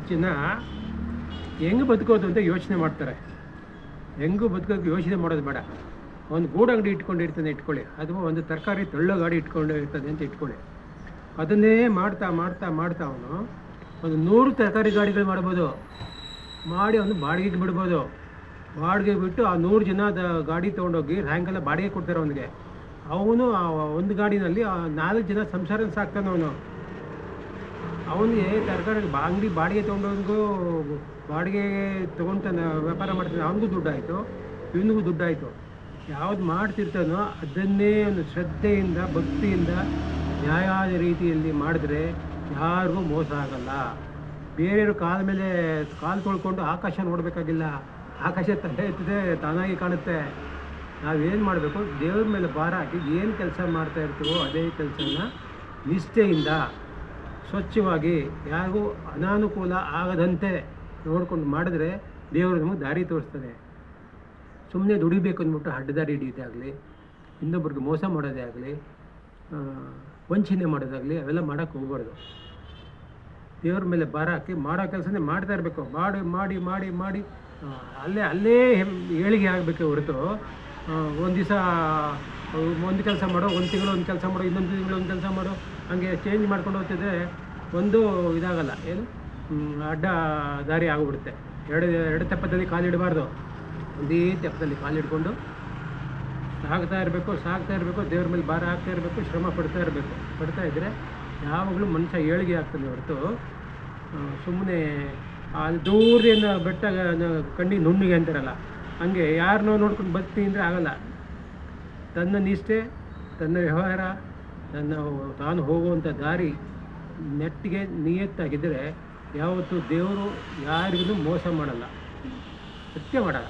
ಜನ ಹೆಂಗೆ ಬದುಕೋದು ಅಂತ ಯೋಚನೆ ಮಾಡ್ತಾರೆ. ಹೆಂಗೂ ಬದುಕೋಕ್ಕೆ ಯೋಚನೆ ಮಾಡೋದು ಬೇಡ. ಒಂದು ಗೂಡಂಗಡಿ ಇಟ್ಕೊಂಡಿರ್ತಾನೆ ಇಟ್ಕೊಳ್ಳಿ, ಅಥವಾ ಒಂದು ತರಕಾರಿ ತಳ್ಳೋ ಗಾಡಿ ಇಟ್ಕೊಂಡು ಇರ್ತದೆ ಅಂತ ಇಟ್ಕೊಳ್ಳಿ. ಅದನ್ನೇ ಮಾಡ್ತಾ ಮಾಡ್ತಾ ಮಾಡ್ತಾ ಅವನು ಒಂದು 100 ತರಕಾರಿ ಗಾಡಿಗಳು ಮಾಡ್ಬೋದು, ಮಾಡಿ ಅವನು ಬಾಡಿಗೆಗೆ ಬಿಡ್ಬೋದು. ಬಾಡಿಗೆ ಬಿಟ್ಟು ಆ 100 ಜನದ ಗಾಡಿ ತೊಗೊಂಡೋಗಿ ಸಾಯಂಕಾಲ ಬಾಡಿಗೆ ಕೊಡ್ತಾರೆ ಅವನಿಗೆ. ಅವನು ಆ ಒಂದು ಗಾಡಿನಲ್ಲಿ 4 ಜನ ಸಂಸಾರ ಸಾಕ್ತಾನೆ ಅವನು. ಅವನಿಗೆ ತರಕಾರಿ ಅಂಗಡಿ ಬಾಡಿಗೆ ತೊಗೊಂಡೋನಿಗೂ ಬಾಡಿಗೆ ತೊಗೊತಾನೆ, ವ್ಯಾಪಾರ ಮಾಡ್ತಾನೆ, ಅವನಿಗೂ ದುಡ್ಡಾಯಿತು, ಇವನಿಗೂ ದುಡ್ಡಾಯಿತು. ಯಾವ್ದು ಮಾಡ್ತಿರ್ತಾನೋ ಅದನ್ನೇ ಒಂದು ಶ್ರದ್ಧೆಯಿಂದ ಭಕ್ತಿಯಿಂದ ನ್ಯಾಯವಾದ ರೀತಿಯಲ್ಲಿ ಮಾಡಿದ್ರೆ ಯಾರಿಗೂ ಮೋಸ ಆಗಲ್ಲ. ಬೇರೆಯವ್ರ ಕಾಲ ಮೇಲೆ ಕಾಲು ತೊಳ್ಕೊಂಡು ಆಕಾಶ ನೋಡಬೇಕಾಗಿಲ್ಲ. ಆಕಾಶ ತಲೆ ಎತ್ತದೆ ತಾನಾಗಿ ಕಾಣುತ್ತೆ. ನಾವೇನು ಮಾಡಬೇಕು, ದೇವ್ರ ಮೇಲೆ ಭಾರ ಹಾಕಿ ಏನು ಕೆಲಸ ಮಾಡ್ತಾ ಇರ್ತೀವೋ ಅದೇ ಕೆಲಸನ ನಿಷ್ಠೆಯಿಂದ ಸ್ವಚ್ಛವಾಗಿ ಯಾರಿಗೂ ಅನಾನುಕೂಲ ಆಗದಂತೆ ನೋಡ್ಕೊಂಡು ಮಾಡಿದ್ರೆ ದೇವರು ನಮಗೆ ದಾರಿ ತೋರಿಸ್ತದೆ. ಸುಮ್ಮನೆ ದುಡಿಬೇಕು ಅಂದ್ಬಿಟ್ಟು ಅಡ್ಡದಾರಿ ಹಿಡಿಯೋದೇ ಆಗಲಿ, ಇನ್ನೊಬ್ರಿಗೆ ಮೋಸ ಮಾಡೋದೇ ಆಗಲಿ, ವಂಚನೆ ಮಾಡೋದಾಗಲಿ ಅವೆಲ್ಲ ಮಾಡೋಕ್ಕೆ ಹೋಗ್ಬಾರ್ದು. ದೇವ್ರ ಮೇಲೆ ಭಾರ ಹಾಕಿ ಮಾಡೋ ಕೆಲಸನೇ ಮಾಡ್ತಾ ಇರಬೇಕು. ಮಾಡಿ ಮಾಡಿ ಮಾಡಿ ಮಾಡಿ ಅಲ್ಲೇ ಏಳಿಗೆ ಆಗಬೇಕೆ ಹೊರತು ಒಂದು ದಿವಸ ಒಂದು ಕೆಲಸ ಮಾಡೋ, ಒಂದು ತಿಂಗಳು ಒಂದು ಕೆಲಸ ಮಾಡೋ, ಇನ್ನೊಂದು ತಿಂಗಳು ಒಂದು ಕೆಲಸ ಮಾಡೋ, ಹಾಗೆ ಚೇಂಜ್ ಮಾಡ್ಕೊಂಡು ಹೋಗ್ತಿದ್ರೆ ಒಂದು ಇದಾಗಲ್ಲ, ಏನು ಅಡ್ಡ ದಾರಿ ಆಗಿಬಿಡುತ್ತೆ. ಎರಡು ತೆಪ್ಪದಲ್ಲಿ ಕಾಲಿಡಬಾರ್ದು, ಒಂದೇ ತೆಪ್ಪದಲ್ಲಿ ಕಾಲಿಡ್ಕೊಂಡು ಸಾಗ್ತಾ ಇರಬೇಕು. ದೇವ್ರ ಮೇಲೆ ಭಾರ ಹಾಕ್ತಾ ಇರಬೇಕು, ಶ್ರಮ ಪಡ್ತಾ ಇದ್ದರೆ ಯಾವಾಗಲೂ ಮನುಷ್ಯ ಏಳಿಗೆ ಆಗ್ತಾನೆ ಹೊರತು ಸುಮ್ಮನೆ ಅಲ್ಲಿ ದೂರದಿಂದ ಬೆಟ್ಟ ಕಣ್ಣಿಗೆ ನುಣ್ಣಿಗೆ ಅಂತಾರಲ್ಲ ಹಂಗೆ ಯಾರನ್ನೋ ನೋಡ್ಕೊಂಡು ಬರ್ತೀನಿ ಅಂದರೆ ಆಗಲ್ಲ. ತನ್ನ ನಿಷ್ಠೆ, ತನ್ನ ವ್ಯವಹಾರ, ತಾನು ಹೋಗುವಂಥ ದಾರಿ ನೆಟ್ಟಿಗೆ ನಿಯತ್ತಾಗಿದ್ದರೆ ಯಾವತ್ತೂ ದೇವರು ಯಾರಿಗೂ ಮೋಸ ಮಾಡಲ್ಲ, ಸತ್ಯ ಮಾಡಲ್ಲ.